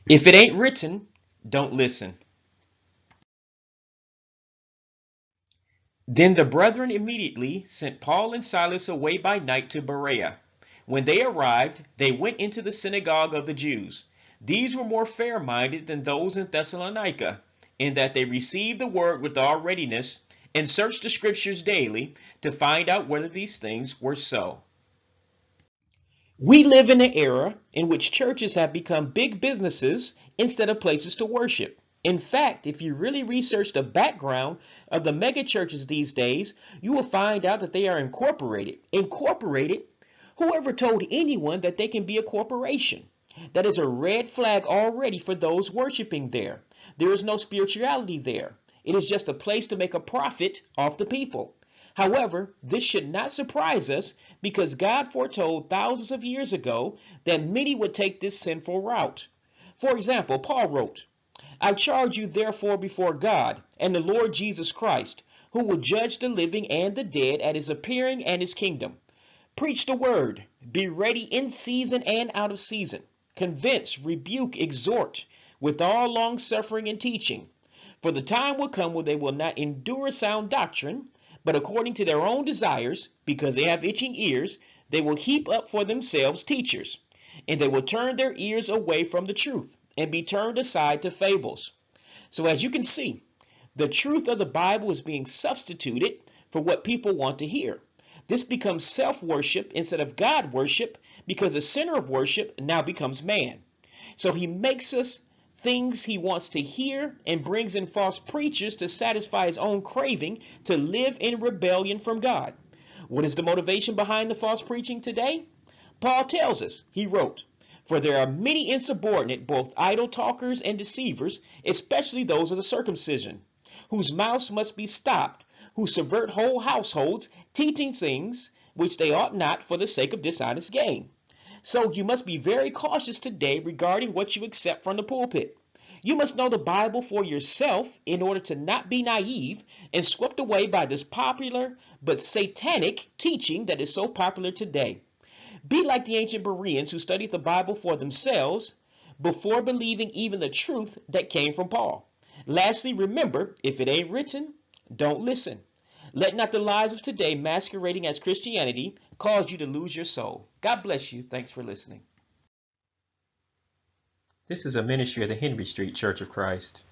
If it ain't written, don't listen. Then the brethren immediately sent Paul and Silas away by night to Berea. When they arrived, they went into the synagogue of the Jews. These were more fair-minded than those in Thessalonica, in that they received the word with all readiness, and searched the scriptures daily to find out whether these things were so. We live in an era in which churches have become big businesses instead of places to worship. In fact, if you really research the background of the mega churches these days, you will find out that they are incorporated. Incorporated? Whoever told anyone that they can be a corporation? That is a red flag already for those worshiping there. There is no spirituality there. It is just a place to make a profit off the people. However, this should not surprise us because God foretold thousands of years ago that many would take this sinful route. For example, Paul wrote, I charge you therefore before God and the Lord Jesus Christ, who will judge the living and the dead at his appearing and his kingdom. Preach the word, be ready in season and out of season. Convince, rebuke, exhort with all longsuffering and teaching. For the time will come when they will not endure sound doctrine, but according to their own desires, because they have itching ears, they will heap up for themselves teachers, and they will turn their ears away from the truth and be turned aside to fables. So as you can see, the truth of the Bible is being substituted for what people want to hear. This becomes self-worship instead of God worship because the center of worship now becomes man. So he makes us things he wants to hear and brings in false preachers to satisfy his own craving to live in rebellion from God. What is the motivation behind the false preaching today? Paul tells us, he wrote, for there are many insubordinate, both idle talkers and deceivers, especially those of the circumcision, whose mouths must be stopped, who subvert whole households, teaching things which they ought not for the sake of dishonest gain. So you must be very cautious today regarding what you accept from the pulpit. You must know the Bible for yourself in order to not be naive and swept away by this popular but satanic teaching that is so popular today. Be like the ancient Bereans who studied the Bible for themselves before believing even the truth that came from Paul. Lastly, remember, if it ain't written, don't listen. Let not the lies of today masquerading as Christianity cause you to lose your soul. God bless you. Thanks for listening. This is a ministry of the Henry Street Church of Christ.